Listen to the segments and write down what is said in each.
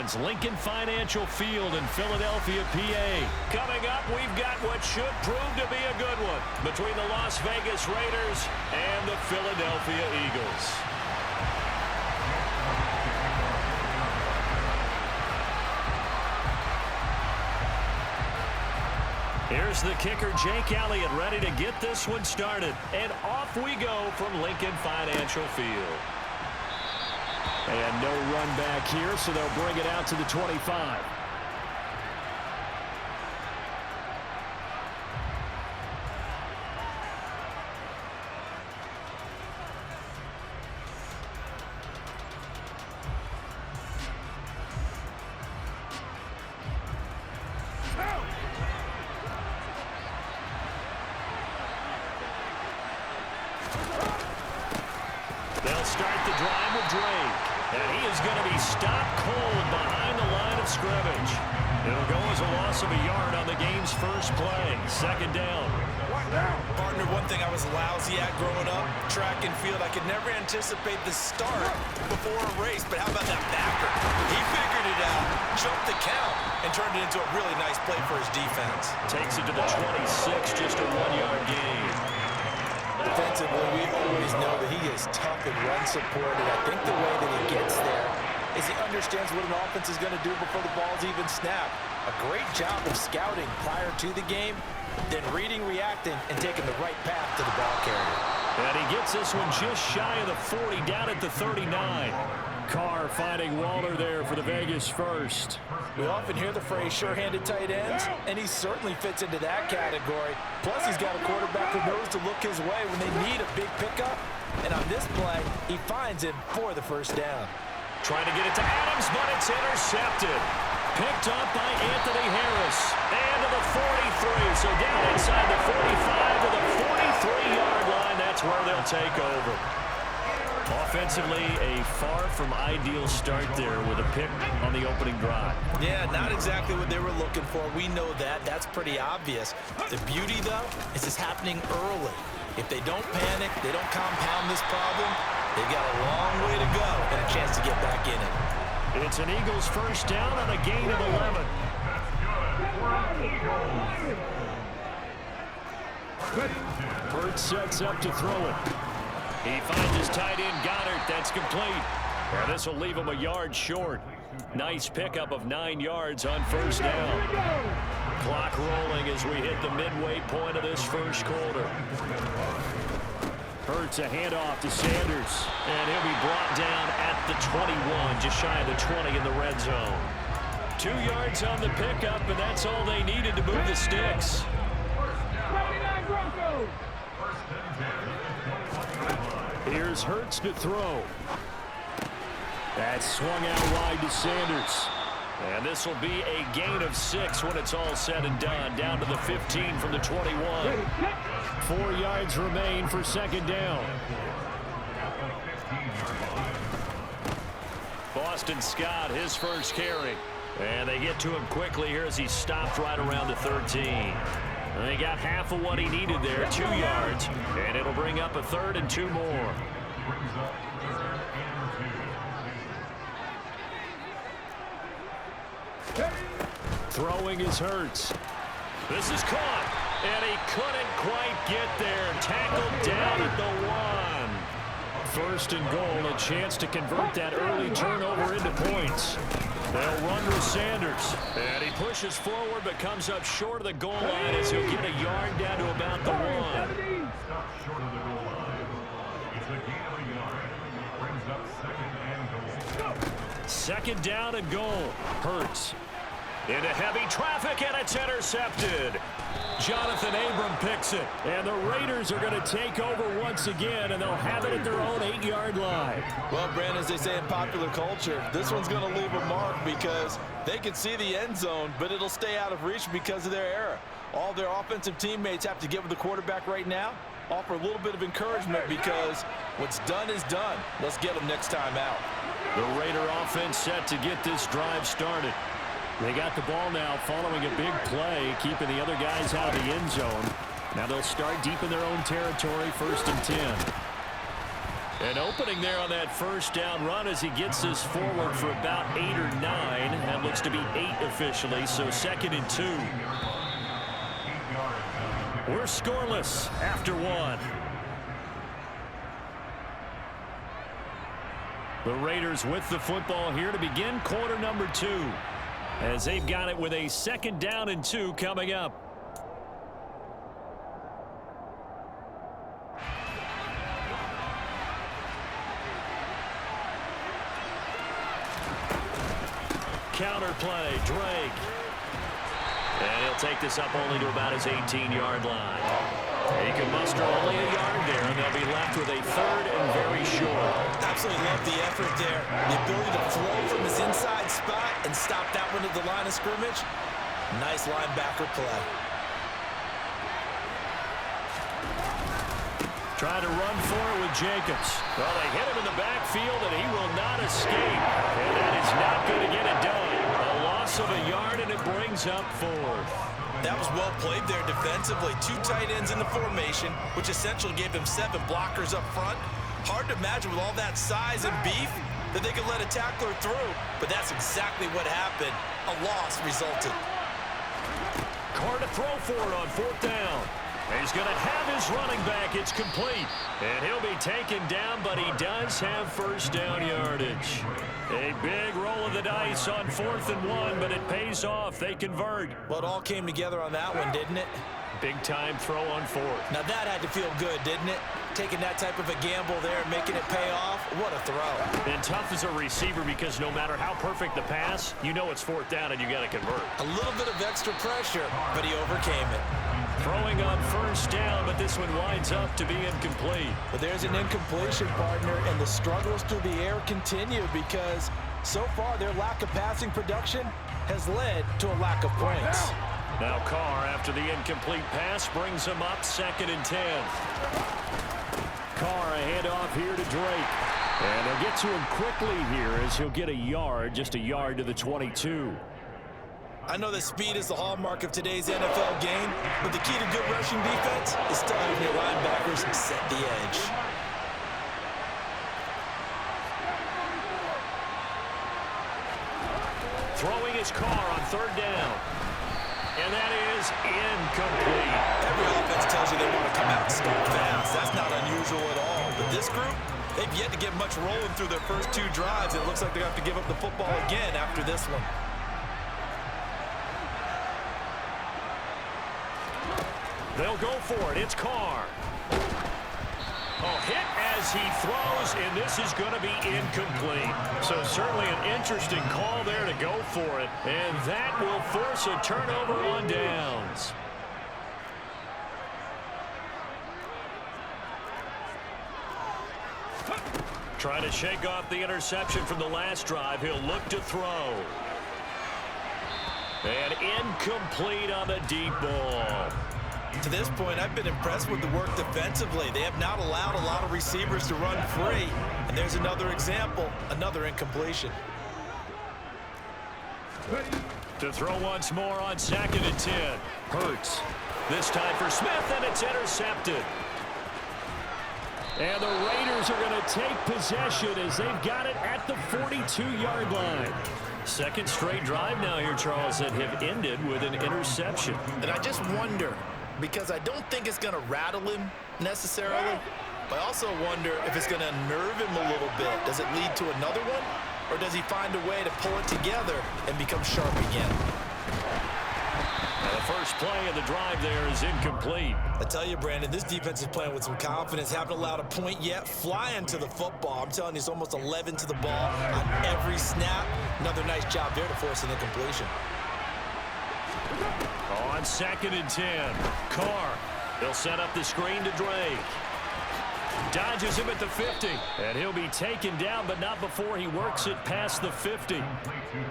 begins. Lincoln Financial Field in Philadelphia, PA. Coming up, we've got what should prove to be a good one between the Las Vegas Raiders and the Philadelphia Eagles. Here's the kicker, Jake Elliott, ready to get this one started. And off we go from Lincoln Financial Field. And no run back here, so they'll bring it out to the 25. They'll start the drive with Drake. And he is going to be stopped cold behind the line of scrimmage. It'll go as a loss of a yard on the game's first play. Second down. Partner, one thing I was lousy at growing up, track and field, I could never anticipate the start before a race. But how about that backer? He figured it out, jumped the count, and turned it into a really nice play for his defense. Takes it to the 26, just a 1-yard gain. Defensively, we always know that he is tough and run support, and I think the way that he gets there is he understands what an offense is going to do before the ball's even snapped. A great job of scouting prior to the game, then reading, reacting, and taking the right path to the ball carrier. And he gets this one just shy of the 40, down at the 39. Carr finding Waller there for the Vegas first. We often hear the phrase sure-handed tight ends, and he certainly fits into that category. Plus, he's got a quarterback who knows to look his way when they need a big pickup. And on this play, he finds him for the first down. Trying to get it to Adams, but it's intercepted. Picked up by Anthony Harris. And to the 43, so down inside the 45 to the 43-yard line. That's where they'll take over. Offensively, a far from ideal start there with a pick on the opening drive. Yeah, not exactly what they were looking for. We know that. That's pretty obvious. The beauty, though, is it's happening early. If they don't panic, they don't compound this problem, they've got a long way to go and a chance to get back in it. It's an Eagles first down on a gain of 11. Bird sets up to throw it. He finds his tight end, Goddard. That's complete. And this will leave him a yard short. Nice pickup of 9 yards on first down. Clock rolling as we hit the midway point of this first quarter. Hurts a handoff to Sanders. And he'll be brought down at the 21, just shy of the 20 in the red zone. 2 yards on the pickup, and that's all they needed to move the sticks. Here's Hurts to throw. That's swung out wide to Sanders. And this will be a gain of 6 when it's all said and done. Down to the 15 from the 21. 4 yards remain for second down. Boston Scott, his first carry. And they get to him quickly here as he stopped right around the 13. And they got half of what he needed there, 2 yards. And it'll bring up a 3rd and 2 more. Throwing is Hurts. This is caught. And he couldn't quite get there. Tackled down at the 1. 1st and goal, a chance to convert that early turnover into points. They'll run with Sanders. And he pushes forward but comes up short of the goal line as he'll get a yard down to about the 1. Second down and goal. Hurts. Into heavy traffic, and it's intercepted. Jonathan Abram picks it. And the Raiders are going to take over once again, and they'll have it at their own 8-yard line. Well, Brandon, as they say in popular culture, this one's going to leave a mark because they can see the end zone, but it'll stay out of reach because of their error. All their offensive teammates have to get with the quarterback right now, offer a little bit of encouragement because what's done is done. Let's get them next time out. The Raider offense set to get this drive started. They got the ball now following a big play, keeping the other guys out of the end zone. Now they'll start deep in their own territory, 1st and 10. An opening there on that first down run as he gets this forward for about 8 or 9. looks to be 8 officially, so 2nd and 2. We're scoreless after 1. The Raiders with the football here to begin quarter number 2, as they've got it with a 2nd down and 2 coming up. Counter play, Drake. And he'll take this up only to about his 18-yard line. He can muster only a yard there, and they'll be left with a 3rd and very short. Absolutely love the effort there. The ability to flow from his inside spot and stop that one at the line of scrimmage. Nice linebacker play. Trying to run for it with Jacobs. Well, they hit him in the backfield, and he will not escape. And that is not going to get it done. A loss of a yard, and it brings up 4th. That was well played there defensively. 2 tight ends in the formation, which essentially gave him 7 blockers up front. Hard to imagine with all that size and beef that they could let a tackler through, but that's exactly what happened. A loss resulted. Carr to throw for it on 4th down. He's going to have his running back. It's complete. And he'll be taken down, but he does have 1st down yardage. A big roll of the dice on 4th and 1, but it pays off. They convert. Well, it all came together on that one, didn't it? Big-time throw on 4th. Now that had to feel good, didn't it? Taking that type of a gamble there, making it pay off. What a throw. And tough as a receiver because no matter how perfect the pass, you know it's 4th down and you got to convert. A little bit of extra pressure, but he overcame it. Throwing on 1st down, but this one winds up to be incomplete. But there's an incompletion, partner, and the struggles through the air continue because so far their lack of passing production has led to a lack of points. Now Carr, after the incomplete pass, brings him up 2nd and 10. Carr, a handoff here to Drake. And they'll get to him quickly here as he'll get a yard, just a yard to the 22. I know that speed is the hallmark of today's NFL game, but the key to good rushing defense is still having your linebackers set the edge. Throwing his Carr on 3rd down. And that is incomplete. Every offense tells you they want to come out and start fast. That's not unusual at all. But this group, they've yet to get much rolling through their first 2 drives. It looks like they're going to have to give up the football again after this one. They'll go for it. It's Carr. Oh, hit as he throws, and this is going to be incomplete. So certainly an interesting call there to go for it, and that will force a turnover on downs. Trying to shake off the interception from the last drive. He'll look to throw. And incomplete on the deep ball. To this point, I've been impressed with the work defensively. They have not allowed a lot of receivers to run free. And there's another example, another incompletion. To throw once more on 2nd and 10. Hurts. This time for Smith, and it's intercepted. And the Raiders are going to take possession as they've got it at the 42-yard line. 2nd straight drive now here, Charles, that have ended with an interception. And I just wonder, because I don't think it's going to rattle him necessarily, but I also wonder if it's going to unnerve him a little bit. Does it lead to another one, or does he find a way to pull it together and become sharp again? Now the first play of the drive there is incomplete. I tell you, Brandon, this defense is playing with some confidence. Haven't allowed a point yet. Flying to the football. I'm telling you, it's almost 11 to the ball on every snap. Another nice job there to force an incompletion. On 2nd and 10, Carr. He'll set up the screen to Drake. Dodges him at the 50, and he'll be taken down, but not before he works it past the 50.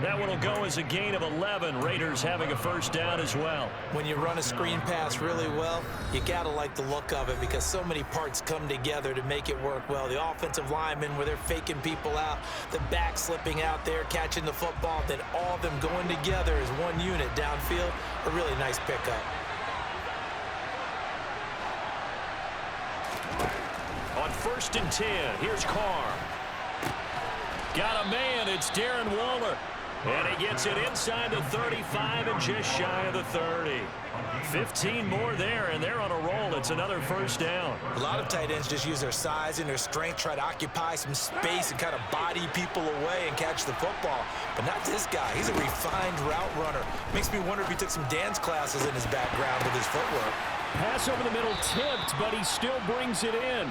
That one will go as a gain of 11. Raiders having a 1st down as well. When you run a screen pass really well, you got to like the look of it because so many parts come together to make it work well. The offensive linemen, where they're faking people out, the back slipping out there, catching the football, then all of them going together as one unit downfield. A really nice pickup. On 1st and 10, here's Carr. Got a man, it's Darren Waller. And he gets it inside the 35 and just shy of the 30. 15 more there, and they're on a roll. It's another first down. A lot of tight ends just use their size and their strength, try to occupy some space and kind of body people away and catch the football. But not this guy. He's a refined route runner. Makes me wonder if he took some dance classes in his background with his footwork. Pass over the middle tipped, but he still brings it in.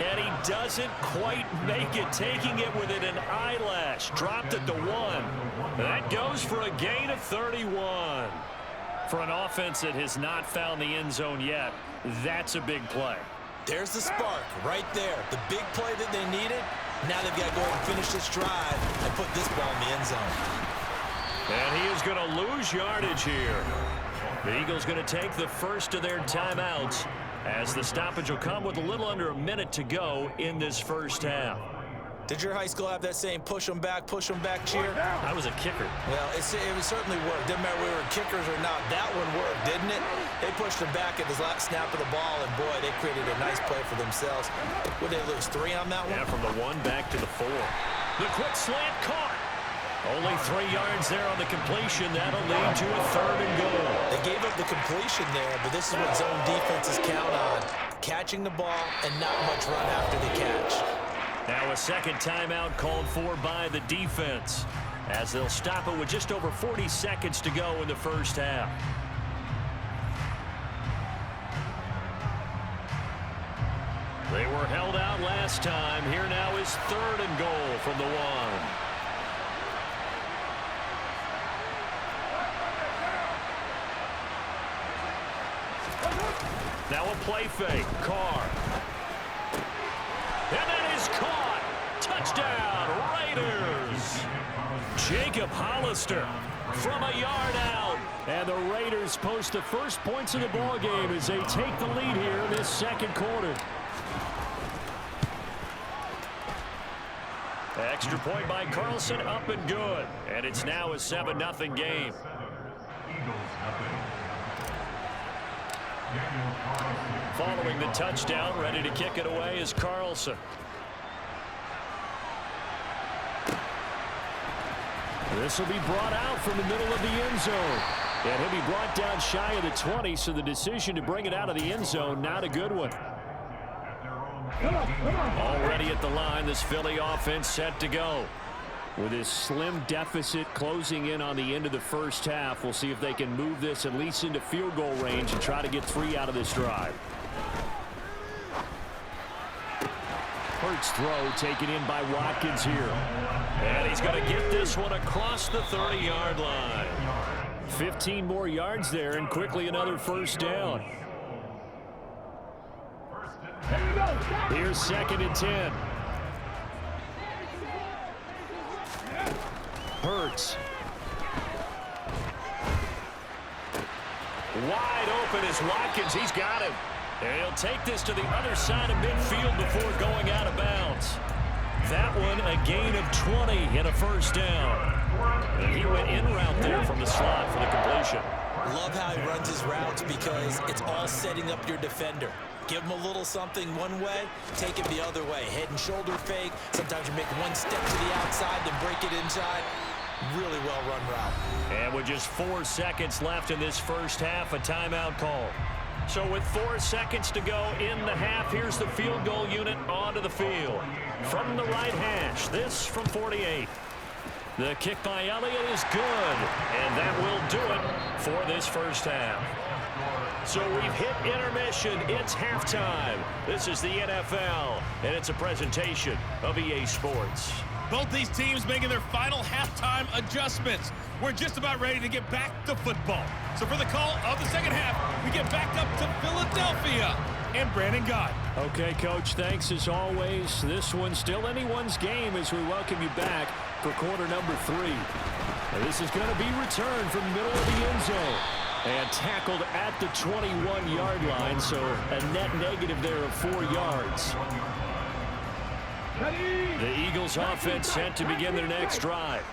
And he doesn't quite make it, taking it within an eyelash. Dropped at the 1. That goes for a gain of 31. For an offense that has not found the end zone yet, that's a big play. There's the spark right there. The big play that they needed. Now they've got to go ahead and finish this drive and put this ball in the end zone. And he is going to lose yardage here. The Eagles going to take the first of their timeouts as the stoppage will come with a little under a minute to go in this first half. Did your high school have that same push them back cheer? I was a kicker. Well, it certainly worked. Didn't matter whether we were kickers or not. That one worked, didn't it? They pushed them back at the last snap of the ball, and boy, they created a nice play for themselves. Would they lose 3 on that one? Yeah, from the 1 back to the 4. The quick slant caught. Only 3 yards there on the completion. That'll lead to a 3rd and goal. They gave up the completion there, but this is what zone defenses count on. Catching the ball and not much run after the catch. Now a second timeout called for by the defense as they'll stop it with just over 40 seconds to go in the first half. They were held out last time. Here now is 3rd and goal from the 1. Now a play fake. Carr. And that is caught. Touchdown, Raiders. Jacob Hollister from a yard out. And the Raiders post the first points of the ball game as they take the lead here in this second quarter. Extra point by Carlson, up and good. And it's now a 7-0 game. Following the touchdown, ready to kick it away is Carlson. This will be brought out from the middle of the end zone. And he'll be brought down shy of the 20, so the decision to bring it out of the end zone, not a good one. Already at the line, this Philly offense set to go. With this slim deficit closing in on the end of the first half, we'll see if they can move this at least into field goal range and try to get 3 out of this drive. Hurts throw taken in by Watkins here. And he's going to get this one across the 30-yard line. 15 more yards there and quickly another first down. Here's 2nd and 10. Hurts. Wide open is Watkins. He's got him. And he'll take this to the other side of midfield before going out of bounds. That one a gain of 20 and a first down. And he went in route there from the slot for the completion. Love how he runs his routes because it's all setting up your defender. Give him a little something one way, take it the other way. Head and shoulder fake. Sometimes you make one step to the outside, then break it inside. Really well-run route. And with just 4 seconds left in this first half, a timeout call. So with 4 seconds to go in the half, here's the field goal unit onto the field. From the right hash, this from 48. The kick by Elliott is good, and that will do it for this first half. So we've hit intermission. It's halftime. This is the NFL, and it's a presentation of EA Sports. Both these teams making their final halftime adjustments. We're just about ready to get back to football. So for the call of the second half, we get back up to Philadelphia and Brandon Gott. Okay, Coach, thanks as always. This one's still anyone's game as we welcome you back for quarter number 3. Now, this is going to be returned from the middle of the end zone and tackled at the 21-yard line, so a net negative there of 4 yards. The Eagles offense set to begin their next drive.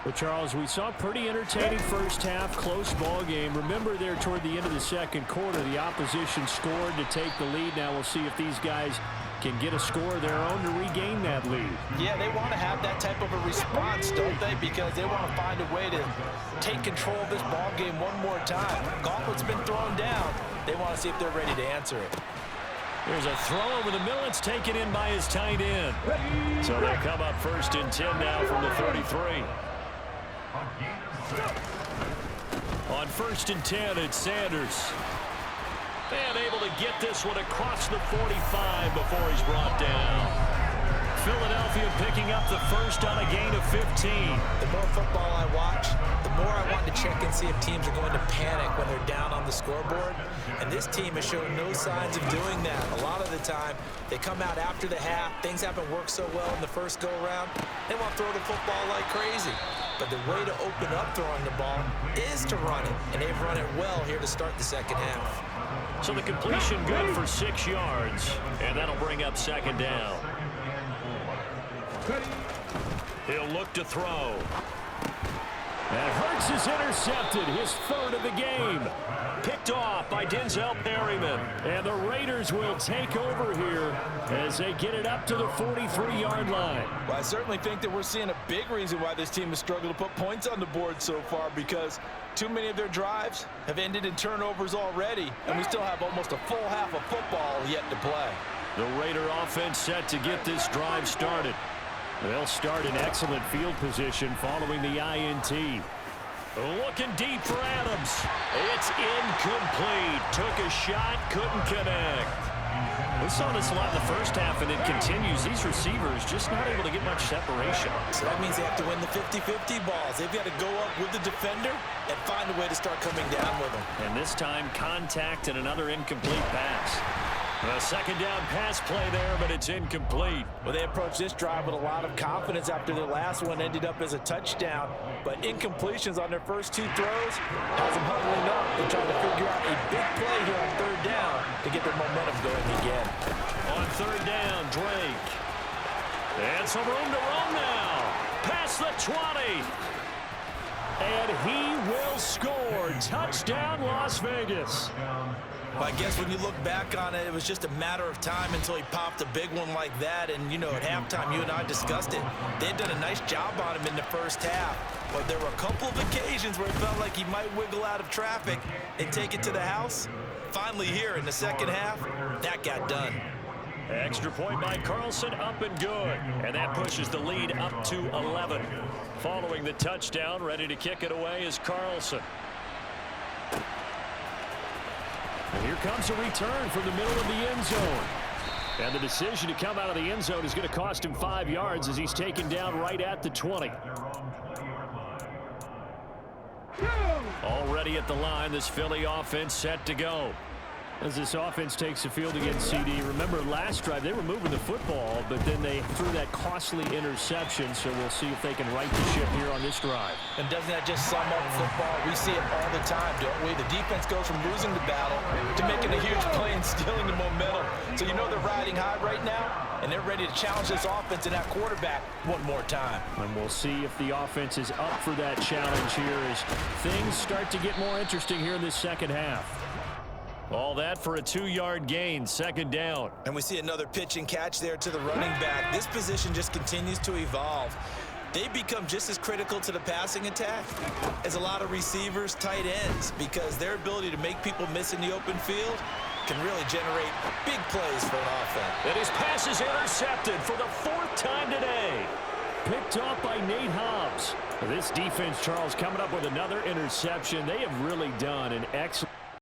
Well, Charles, we saw a pretty entertaining first half, close ball game. Remember there toward the end of the second quarter, the opposition scored to take the lead. Now we'll see if these guys and get a score of their own to regain that lead. Yeah, they want to have that type of a response, don't they? Because they want to find a way to take control of this ball game one more time. Gauntlet's been thrown down. They want to see if they're ready to answer it. There's a throw over the middle. It's taken in by his tight end. So they come up 1st and 10 now from the 33. On 1st and 10, it's Sanders. And able to get this one across the 45 before he's brought down. Philadelphia picking up the first on a gain of 15. The more football I watch, the more I want to check and see if teams are going to panic when they're down on the scoreboard. And this team has shown no signs of doing that. A lot of the time, they come out after the half. Things haven't worked so well in the first go-around. They want to throw the football like crazy. But the way to open up throwing the ball is to run it. And they've run it well here to start the second half. So the completion good for 6 yards. And that'll bring up 2nd down. He'll look to throw. And Hurts is intercepted, his 3rd of the game. Picked off by Denzel Perryman. And the Raiders will take over here as they get it up to the 43-yard line. Well, I certainly think that we're seeing a big reason why this team has struggled to put points on the board so far, because too many of their drives have ended in turnovers already, and we still have almost a full half of football yet to play. The Raider offense set to get this drive started. They'll start in excellent field position following the INT. Looking deep for Adams. It's incomplete. Took a shot, couldn't connect. We saw this a lot in the first half, and it continues. These receivers just not able to get much separation. So that means they have to win the 50-50 balls. They've got to go up with the defender and find a way to start coming down with them. And this time, contact and another incomplete pass. A 2nd down pass play there, but it's incomplete. Well, they approached this drive with a lot of confidence after their last one ended up as a touchdown. But incompletions on their first 2 throws has them huddling up. They're trying to figure out a big play here on 3rd down to get their momentum going again. On 3rd down, Drake. And some room to run now. Past the 20. And he will score. Touchdown, Las Vegas. I guess when you look back on it, it was just a matter of time until he popped a big one like that. And, you know, at halftime, you and I discussed it. They had done a nice job on him in the first half. But there were a couple of occasions where it felt like he might wiggle out of traffic and take it to the house. Finally here in the second half, that got done. Extra point by Carlson, up and good. And that pushes the lead up to 11. Following the touchdown, ready to kick it away is Carlson. And here comes a return from the middle of the end zone. And the decision to come out of the end zone is going to cost him 5 yards as he's taken down right at the 20. Already at the line, this Philly offense set to go. As this offense takes the field against CD. Remember, last drive, they were moving the football, but then they threw that costly interception, so we'll see if they can right the ship here on this drive. And doesn't that just sum up football? We see it all the time, don't we? The defense goes from losing the battle to making a huge play and stealing the momentum. So you know they're riding high right now, and they're ready to challenge this offense and that quarterback one more time. And we'll see if the offense is up for that challenge here as things start to get more interesting here in this second half. All that for a 2-yard gain, 2nd down. And we see another pitch and catch there to the running back. This position just continues to evolve. They become just as critical to the passing attack as a lot of receivers, tight ends, because their ability to make people miss in the open field can really generate big plays for an offense. And his pass is intercepted for the 4th time today. Picked off by Nate Hobbs. This defense, Charles, coming up with another interception. They have really done an excellent